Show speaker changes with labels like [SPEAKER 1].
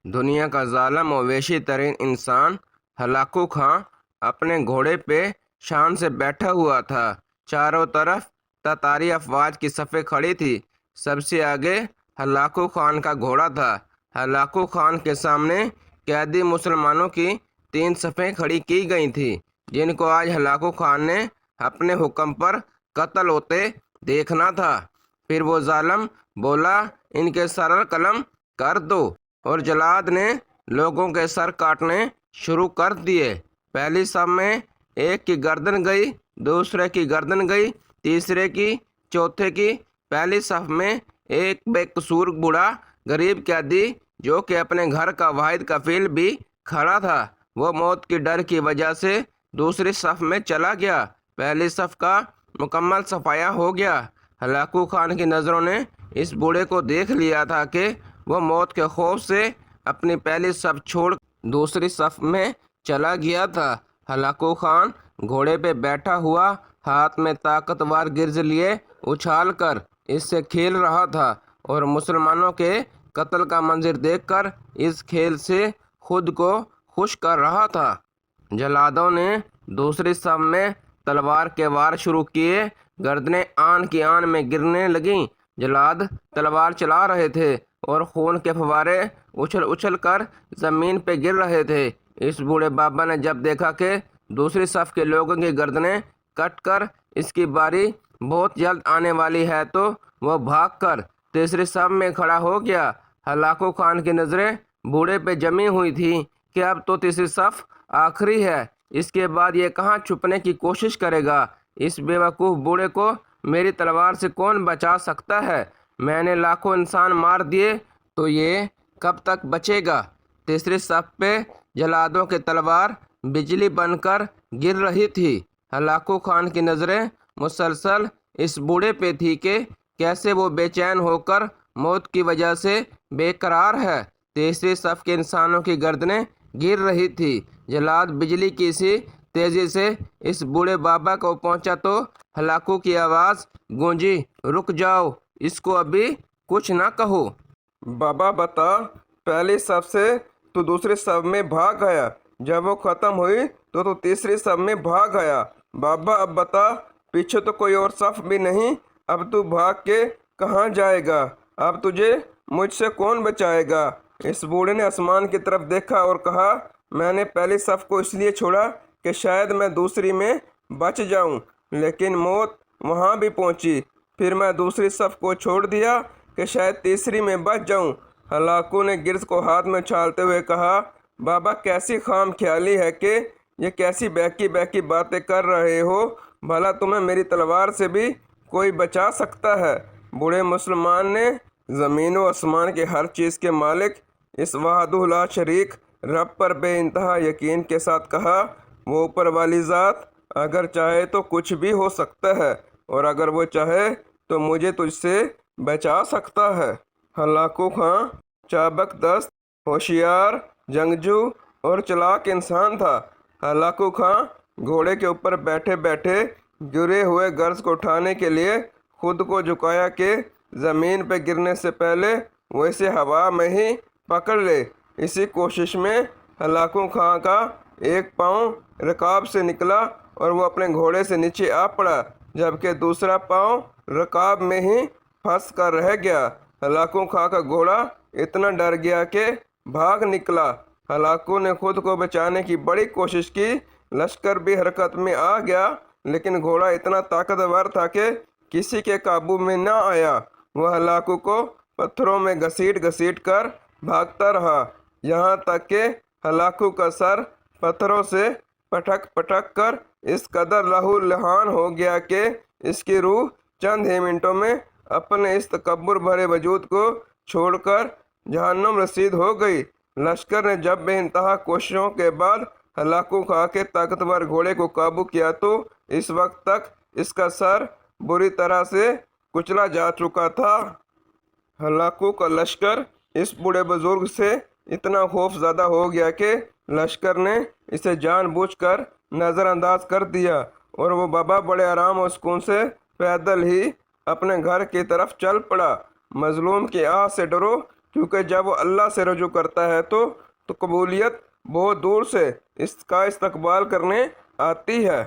[SPEAKER 1] دنیا کا ظالم و وحشی ترین انسان ہلاکو خان اپنے گھوڑے پہ شان سے بیٹھا ہوا تھا۔ چاروں طرف تاتاری افواج کی صفیں کھڑی تھی۔ سب سے آگے ہلاکو خان کا گھوڑا تھا۔ ہلاکو خان کے سامنے قیدی مسلمانوں کی 3 صفیں کھڑی کی گئی تھیں، جن کو آج ہلاکو خان نے اپنے حکم پر قتل ہوتے دیکھنا تھا۔ پھر وہ ظالم بولا، ان کے سر قلم کر دو، اور جلاد نے لوگوں کے سر کاٹنے شروع کر دیے۔ پہلی صف میں ایک کی گردن گئی، دوسرے کی گردن گئی، تیسرے کی، چوتھے کی۔ پہلی صف میں ایک بے قصور بوڑھا غریب قیدی، جو کہ اپنے گھر کا واحد کفیل بھی کھڑا تھا، وہ موت کی ڈر کی وجہ سے دوسری صف میں چلا گیا۔ پہلی صف کا مکمل صفایا ہو گیا۔ ہلاکو خان کی نظروں نے اس بوڑھے کو دیکھ لیا تھا کہ وہ موت کے خوف سے اپنی پہلی صف چھوڑ دوسری صف میں چلا گیا تھا۔ ہلاکو خان گھوڑے پہ بیٹھا ہوا، ہاتھ میں طاقتور گرز لیے اچھال کر اس سے کھیل رہا تھا، اور مسلمانوں کے قتل کا منظر دیکھ کر اس کھیل سے خود کو خوش کر رہا تھا۔ جلادوں نے دوسری صف میں تلوار کے وار شروع کیے۔ گردنیں آن کی آن میں گرنے لگیں۔ جلاد تلوار چلا رہے تھے اور خون کے فوارے اچھل اچھل کر زمین پہ گر رہے تھے۔ اس بوڑھے بابا نے جب دیکھا کہ دوسری صف کے لوگوں کی گردنیں کٹ کر اس کی باری بہت جلد آنے والی ہے، تو وہ بھاگ کر تیسری صف میں کھڑا ہو گیا۔ ہلاکو خان کی نظریں بوڑھے پہ جمی ہوئی تھیں کہ اب تو تیسری صف آخری ہے، اس کے بعد یہ کہاں چھپنے کی کوشش کرے گا؟ اس بے وقوف بوڑھے کو میری تلوار سے کون بچا سکتا ہے؟ میں نے لاکھوں انسان مار دیے تو یہ کب تک بچے گا؟ تیسری صف پہ جلادوں کی تلوار بجلی بن کر گر رہی تھی۔ ہلاکو خان کی نظریں مسلسل اس بوڑھے پہ تھی کہ کیسے وہ بے چین ہو کر موت کی وجہ سے بے قرار ہے۔ تیسری صف کے انسانوں کی گردنیں گر رہی تھی۔ جلاد بجلی کی سی تیزی سے اس بوڑھے بابا کو پہنچا تو ہلاکو کی آواز گونجی، رک جاؤ، اس کو ابھی کچھ نہ کہو۔
[SPEAKER 2] بابا بتا، پہلی صف سے تو دوسری صف میں بھاگ گیا، جب وہ ختم ہوئی تو تیسری صف میں بھاگ گیا۔ بابا اب بتا، پیچھے تو کوئی اور صف بھی نہیں، اب تو بھاگ کے کہاں جائے گا؟ اب تجھے مجھ سے کون بچائے گا؟ اس بوڑھے نے آسمان کی طرف دیکھا اور کہا، میں نے پہلی صف کو اس لیے چھوڑا کہ شاید میں دوسری میں بچ جاؤں، لیکن موت وہاں بھی پہنچی۔ پھر میں دوسری صف کو چھوڑ دیا کہ شاید تیسری میں بچ جاؤں۔ ہلاکو نے گرز کو ہاتھ میں اچھالتے ہوئے کہا، بابا کیسی خام خیالی ہے کہ یہ کیسی بہکی بہکی باتیں کر رہے ہو؟ بھلا تمہیں میری تلوار سے بھی کوئی بچا سکتا ہے؟ بوڑھے مسلمان نے زمین و آسمان کے ہر چیز کے مالک اس وحدہ لا شریک رب پر بے انتہا یقین کے ساتھ کہا، وہ اوپر والی ذات اگر چاہے تو کچھ بھی ہو سکتا ہے، اور اگر وہ چاہے تو مجھے تجھ سے بچا سکتا ہے۔ ہلاکو خان چابک دست، ہوشیار، جنگجو اور چلاک انسان تھا۔ ہلاکو خان گھوڑے کے اوپر بیٹھے بیٹھے گرے ہوئے گرز کو اٹھانے کے لیے خود کو جھکایا کہ زمین پہ گرنے سے پہلے وہ اسے ہوا میں ہی پکڑ لے۔ اسی کوشش میں ہلاکو خان کا ایک پاؤں رکاب سے نکلا اور وہ اپنے گھوڑے سے نیچے آ پڑا، جبکہ دوسرا پاؤں رکاب میں ہی پھنس کر رہ گیا۔ ہلاکو خان کا گھوڑا اتنا ڈر گیا کہ بھاگ نکلا۔ ہلاکو نے خود کو بچانے کی بڑی کوشش کی، لشکر بھی حرکت میں آ گیا، لیکن گھوڑا اتنا طاقتور تھا کہ کسی کے قابو میں نہ آیا۔ وہ ہلاکو کو پتھروں میں گھسیٹ گھسیٹ کر بھاگتا رہا، یہاں تک کہ ہلاکو کا سر پتھروں سے پٹک پٹک کر اس قدر لہو لہان ہو گیا کہ اس کی روح چند ہی منٹوں میں اپنے اس تکبر بھرے وجود کو چھوڑ کر جہنم رسید ہو گئی۔ لشکر نے جب بے انتہا کوششوں کے بعد ہلاکو خان کے طاقتور گھوڑے کو قابو کیا تو اس وقت تک اس کا سر بری طرح سے کچلا جا چکا تھا۔ ہلاکو کا لشکر اس بوڑھے بزرگ سے اتنا خوف زدہ ہو گیا کہ لشکر نے اسے جان بوجھ کر نظر انداز کر دیا، اور وہ بابا بڑے آرام و سکون سے پیدل ہی اپنے گھر کی طرف چل پڑا۔ مظلوم کی آہ سے ڈرو کیونکہ جب وہ اللہ سے رجوع کرتا ہے تو قبولیت بہت دور سے اس کا استقبال کرنے آتی ہے۔